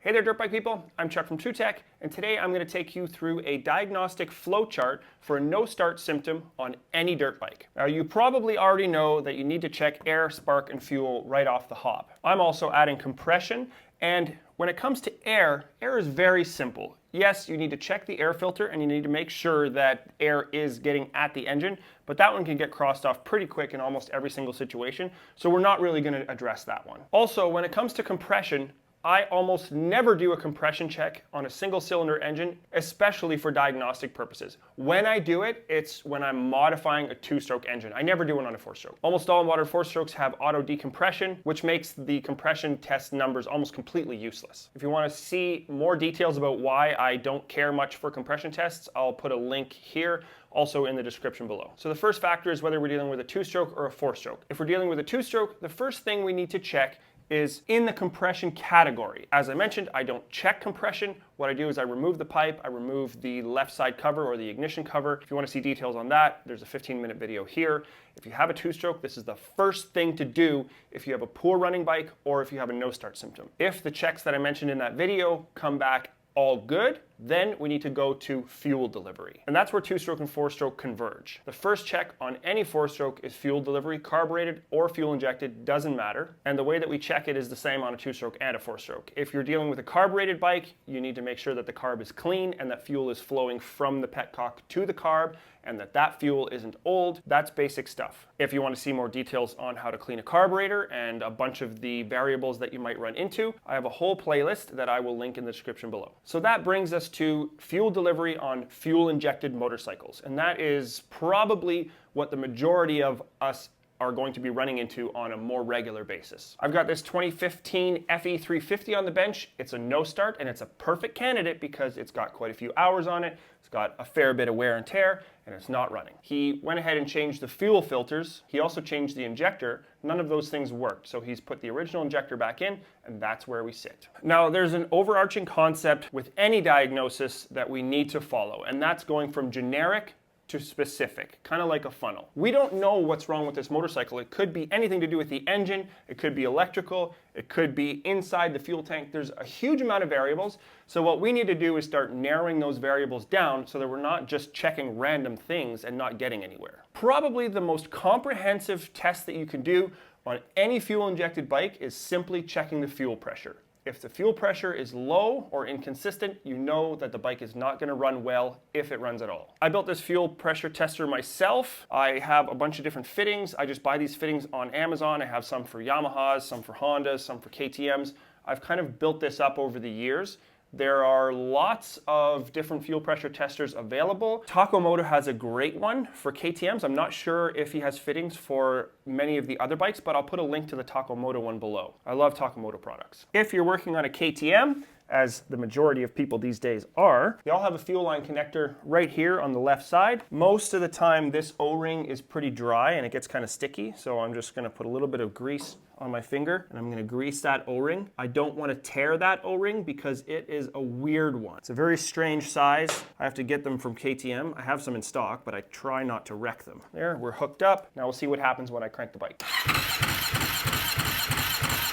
Hey there, dirt bike people. I'm Chuck from TrueTech, and today I'm going to take you through a diagnostic flow chart for a no-start symptom on any dirt bike. Now, you probably already know that you need to check air, spark, and fuel right off the hop. I'm also adding compression, and when it comes to air is very simple. Yes, you need to check the air filter and you need to make sure that air is getting at the engine, but that one can get crossed off pretty quick in almost every single situation, so we're not really going to address that one. Also, when it comes to compression, I almost never do a compression check on a single cylinder engine, especially for diagnostic purposes. When I do it, it's when I'm modifying a two-stroke engine. I never do one on a four-stroke. Almost all modern four-strokes have auto decompression, which makes the compression test numbers almost completely useless. If you want to see more details about why I don't care much for compression tests, I'll put a link here, also in the description below. So the first factor is whether we're dealing with a two-stroke or a four-stroke. If we're dealing with a two-stroke, the first thing we need to check is in the compression category. As I mentioned, I don't check compression. What I do is I remove the pipe, I remove the left side cover or the ignition cover. If you want to see details on that, there's a 15-minute video here. If you have a two-stroke, this is the first thing to do if you have a poor running bike or if you have a no-start symptom. If the checks that I mentioned in that video come back all good, then we need to go to fuel delivery. And that's where two-stroke and four-stroke converge. The first check on any four-stroke is fuel delivery, carbureted or fuel injected, doesn't matter. And the way that we check it is the same on a two-stroke and a four-stroke. If you're dealing with a carbureted bike, you need to make sure that the carb is clean and that fuel is flowing from the petcock to the carb and that fuel isn't old. That's basic stuff. If you want to see more details on how to clean a carburetor and a bunch of the variables that you might run into, I have a whole playlist that I will link in the description below. So that brings us to fuel delivery on fuel-injected motorcycles. And that is probably what the majority of us are going to be running into on a more regular basis. I've got this 2015 FE350 on the bench. It's a no start and it's a perfect candidate because it's got quite a few hours on it. It's got a fair bit of wear and tear and it's not running. He went ahead and changed the fuel filters. He also changed the injector. None of those things worked. So he's put the original injector back in and that's where we sit. Now there's an overarching concept with any diagnosis that we need to follow, and that's going from generic to specific, kind of like a funnel. We don't know what's wrong with this motorcycle. It could be anything to do with the engine, it could be electrical, it could be inside the fuel tank. There's a huge amount of variables. So what we need to do is start narrowing those variables down so that we're not just checking random things and not getting anywhere. Probably the most comprehensive test that you can do on any fuel injected bike is simply checking the fuel pressure. If the fuel pressure is low or inconsistent, you know that the bike is not going to run well if it runs at all. I built this fuel pressure tester myself. I have a bunch of different fittings. I just buy these fittings on Amazon. I have some for Yamahas, some for Hondas, some for KTMs. I've kind of built this up over the years. There are lots of different fuel pressure testers available. Moto has a great one for KTMs. I'm not sure if he has fittings for many of the other bikes, but I'll put a link to the Moto one below. I love Moto products. If you're working on a KTM, as the majority of people these days are, they all have a fuel line connector right here on the left side. Most of the time this O-ring is pretty dry and it gets kind of sticky, so I'm just going to put a little bit of grease on my finger and I'm going to grease that O-ring. I don't want to tear that O-ring because it is a weird one. It's a very strange size. I have to get them from KTM. I have some in stock, but I try not to wreck them. There, we're hooked up. Now we'll see what happens when I crank the bike.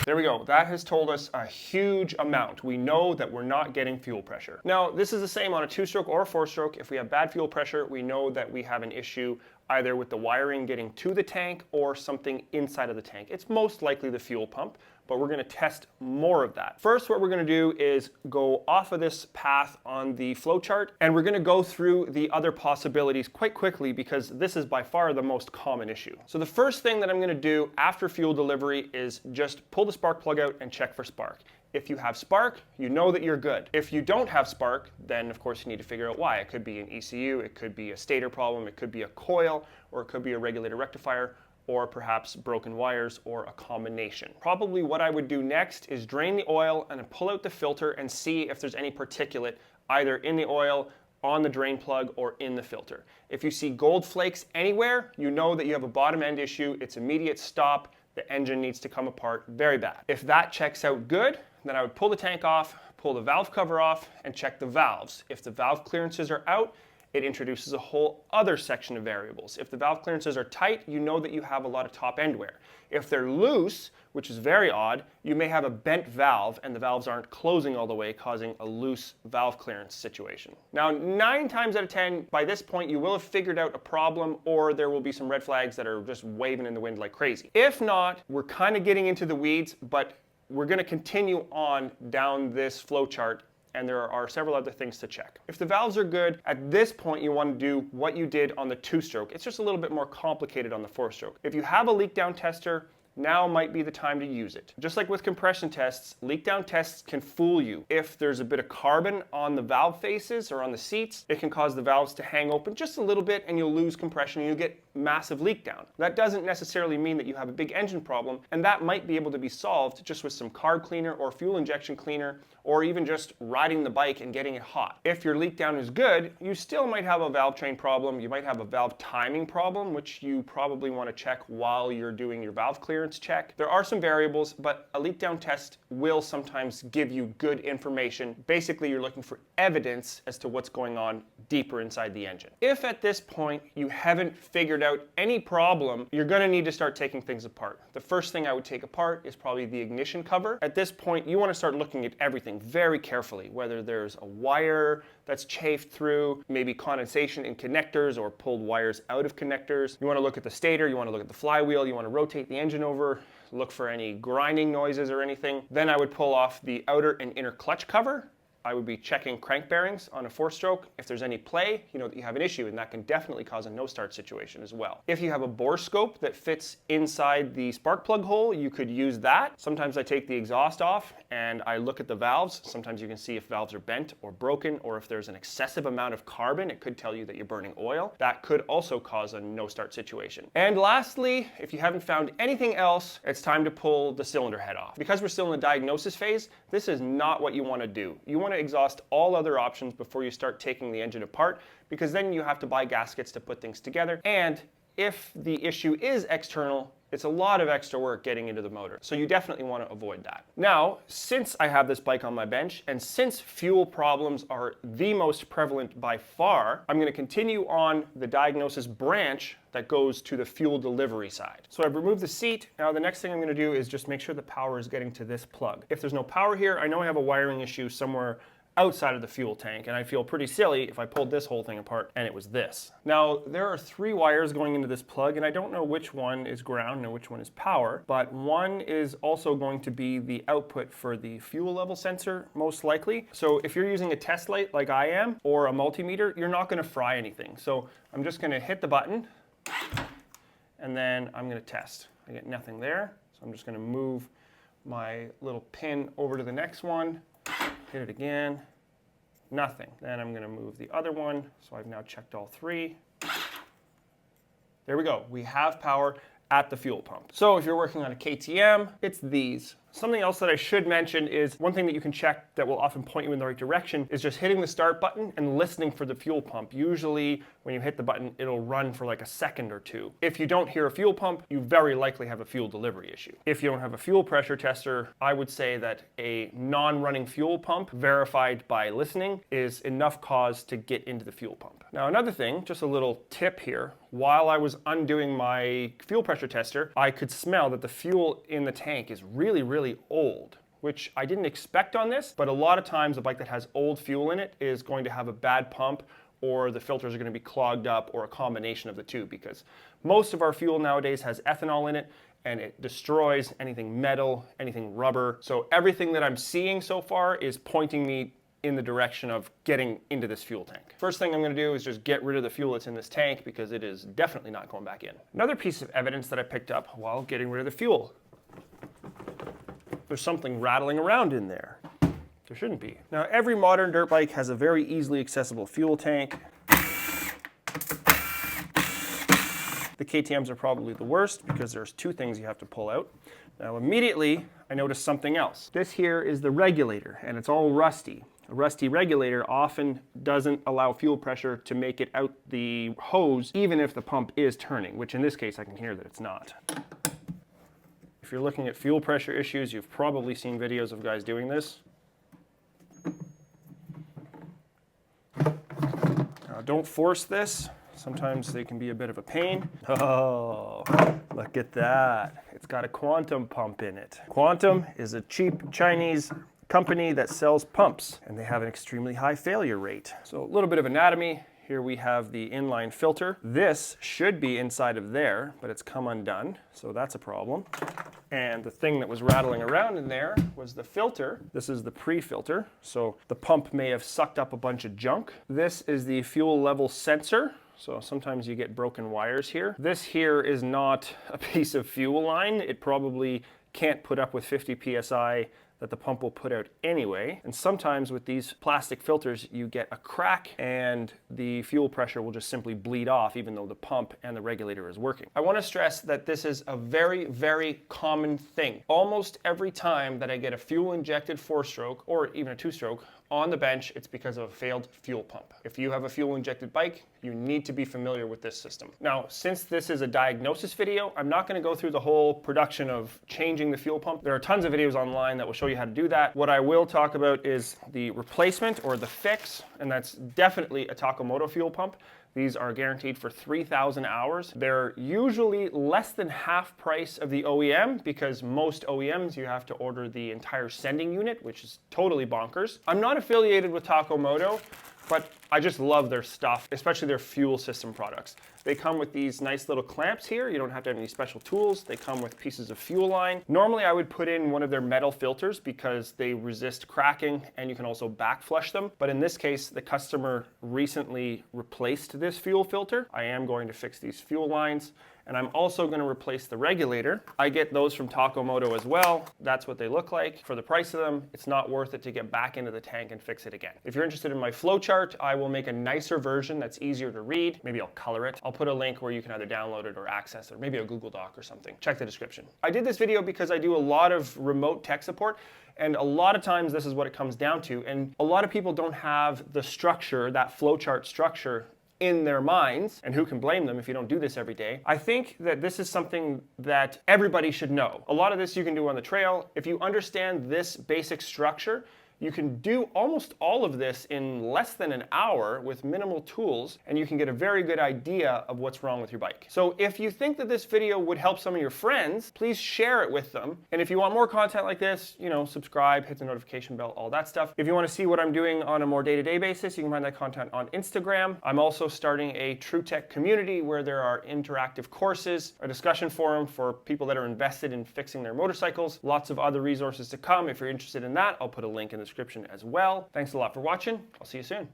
There we go. That has told us a huge amount. We know that we're not getting fuel pressure. Now, this is the same on a two-stroke or a four-stroke. If we have bad fuel pressure, we know that we have an issue either with the wiring getting to the tank or something inside of the tank. It's most likely the fuel pump, but we're going to test more of that. First, what we're going to do is go off of this path on the flowchart, and we're going to go through the other possibilities quite quickly because this is by far the most common issue. So the first thing that I'm going to do after fuel delivery is just pull the spark plug out and check for spark. If you have spark, you know that you're good. If you don't have spark, then of course you need to figure out why. It could be an ECU, it could be a stator problem, it could be a coil, or it could be a regulator rectifier, or perhaps broken wires, or a combination. Probably what I would do next is drain the oil and pull out the filter and see if there's any particulate either in the oil, on the drain plug, or in the filter. If you see gold flakes anywhere, you know that you have a bottom end issue. It's immediate stop. The engine needs to come apart very bad. If that checks out good, then I would pull the tank off, pull the valve cover off, and check the valves. If the valve clearances are out, it introduces a whole other section of variables. If the valve clearances are tight, you know that you have a lot of top end wear. If they're loose, which is very odd, you may have a bent valve and the valves aren't closing all the way, causing a loose valve clearance situation. Now, 9 times out of 10, by this point, you will have figured out a problem, or there will be some red flags that are just waving in the wind like crazy. If not, we're kind of getting into the weeds, but we're going to continue on down this flow chart, and there are several other things to check. If the valves are good, at this point you want to do what you did on the 2-stroke. It's just a little bit more complicated on the 4-stroke. If you have a leak down tester, now might be the time to use it. Just like with compression tests, leak down tests can fool you. If there's a bit of carbon on the valve faces or on the seats, it can cause the valves to hang open just a little bit and you'll lose compression and you'll get massive leak down. That doesn't necessarily mean that you have a big engine problem, and that might be able to be solved just with some carb cleaner or fuel injection cleaner, or even just riding the bike and getting it hot. If your leak down is good, you still might have a valve train problem. You might have a valve timing problem, which you probably want to check while you're doing your valve clearance check. There are some variables, but a leak down test will sometimes give you good information. Basically, you're looking for evidence as to what's going on deeper inside the engine. If at this point you haven't figured out any problem, you're going to need to start taking things apart. The first thing I would take apart is probably the ignition cover. At this point, you want to start looking at everything very carefully, whether there's a wire that's chafed through, maybe condensation in connectors or pulled wires out of connectors. You want to look at the stator, you want to look at the flywheel, you want to rotate the engine over, look for any grinding noises or anything. Then I would pull off the outer and inner clutch cover. I would be checking crank bearings on a 4-stroke. If there's any play, you know that you have an issue, and that can definitely cause a no-start situation as well. If you have a bore scope that fits inside the spark plug hole, you could use that. Sometimes I take the exhaust off and I look at the valves. Sometimes you can see if valves are bent or broken, or if there's an excessive amount of carbon, it could tell you that you're burning oil. That could also cause a no-start situation. And lastly, if you haven't found anything else, it's time to pull the cylinder head off. Because we're still in the diagnosis phase, this is not what you want to do. You want to exhaust all other options before you start taking the engine apart, because then you have to buy gaskets to put things together. And if the issue is external, it's a lot of extra work getting into the motor. So you definitely want to avoid that. Now, since I have this bike on my bench, and since fuel problems are the most prevalent by far, I'm going to continue on the diagnosis branch that goes to the fuel delivery side. So I've removed the seat. Now the next thing I'm going to do is just make sure the power is getting to this plug. If there's no power here, I know I have a wiring issue somewhere outside of the fuel tank, and I feel pretty silly if I pulled this whole thing apart and it was this. Now, there are 3 wires going into this plug, and I don't know which one is ground and which one is power, but one is also going to be the output for the fuel level sensor, most likely. So if you're using a test light like I am, or a multimeter, you're not going to fry anything. So I'm just going to hit the button, and then I'm going to test. I get nothing there, so I'm just going to move my little pin over to the next one, hit it again, nothing. Then I'm going to move the other one, so I've now checked all 3. There we go. We have power at the fuel pump. So if you're working on a KTM, it's these. Something else that I should mention is one thing that you can check that will often point you in the right direction is just hitting the start button and listening for the fuel pump. Usually when you hit the button, it'll run for like a second or 2. If you don't hear a fuel pump, you very likely have a fuel delivery issue. If you don't have a fuel pressure tester, I would say that a non-running fuel pump verified by listening is enough cause to get into the fuel pump. Now another thing, just a little tip here, while I was undoing my fuel pressure tester, I could smell that the fuel in the tank is really old, which I didn't expect on this, but a lot of times a bike that has old fuel in it is going to have a bad pump, or the filters are going to be clogged up, or a combination of the two, because most of our fuel nowadays has ethanol in it, and it destroys anything metal, anything rubber. So everything that I'm seeing so far is pointing me in the direction of getting into this fuel tank. First thing I'm going to do is just get rid of the fuel that's in this tank, because it is definitely not going back in. Another piece of evidence that I picked up while getting rid of the fuel. There's something rattling around in there. There shouldn't be. Now, every modern dirt bike has a very easily accessible fuel tank. The KTMs are probably the worst because there's 2 things you have to pull out. Now, immediately, I noticed something else. This here is the regulator, and it's all rusty. A rusty regulator often doesn't allow fuel pressure to make it out the hose, even if the pump is turning, which in this case, I can hear that it's not. If you're looking at fuel pressure issues, you've probably seen videos of guys doing this. Now Now, don't force this. Sometimes they can be a bit of a pain. Oh, look at that. It's got a Quantum pump in it. Quantum is a cheap Chinese company that sells pumps, and they have an extremely high failure rate. So a little bit of anatomy. Here we have the inline filter. This should be inside of there, but it's come undone, so that's a problem. And the thing that was rattling around in there was the filter. This is the pre-filter, so the pump may have sucked up a bunch of junk. This is the fuel level sensor. So sometimes you get broken wires here. This here is not a piece of fuel line. It probably can't put up with 50 psi that the pump will put out anyway. And sometimes with these plastic filters, you get a crack and the fuel pressure will just simply bleed off even though the pump and the regulator is working. I want to stress that this is a very, very common thing. Almost every time that I get a fuel injected 4-stroke or even a 2-stroke on the bench, it's because of a failed fuel pump. If you have a fuel injected bike, you need to be familiar with this system. Now, since this is a diagnosis video, I'm not going to go through the whole production of changing the fuel pump. There are tons of videos online that will show you how to do that. What I will talk about is the replacement or the fix, and that's definitely a Moto fuel pump. These are guaranteed for 3,000 hours. They're usually less than half price of the OEM because most OEMs you have to order the entire sending unit, which is totally bonkers. I'm not affiliated with Moto, but I just love their stuff, especially their fuel system products. They come with these nice little clamps here. You don't have to have any special tools. They come with pieces of fuel line. Normally I would put in one of their metal filters because they resist cracking and you can also back flush them. But in this case, the customer recently replaced this fuel filter. I am going to fix these fuel lines. And I'm also going to replace the regulator. I get those from Moto as well. That's what they look like. For the price of them, it's not worth it to get back into the tank and fix it again. If you're interested in my flowchart, I will make a nicer version that's easier to read. Maybe I'll color it. I'll put a link where you can either download it or access it, or maybe a Google Doc or something. Check the description. I did this video because I do a lot of remote tech support. And a lot of times this is what it comes down to. And a lot of people don't have the structure, that flowchart structure, in their minds, and who can blame them if you don't do this every day. I think that this is something that everybody should know. A lot of this you can do on the trail. If you understand this basic structure, you can do almost all of this in less than an hour with minimal tools, and you can get a very good idea of what's wrong with your bike. So if you think that this video would help some of your friends, please share it with them. And if you want more content like this, subscribe, hit the notification bell, all that stuff. If you want to see what I'm doing on a more day-to-day basis, you can find that content on Instagram. I'm also starting a True Tech community where there are interactive courses, a discussion forum for people that are invested in fixing their motorcycles, lots of other resources to come. If you're interested in that, I'll put a link in the description as well. Thanks a lot for watching. I'll see you soon.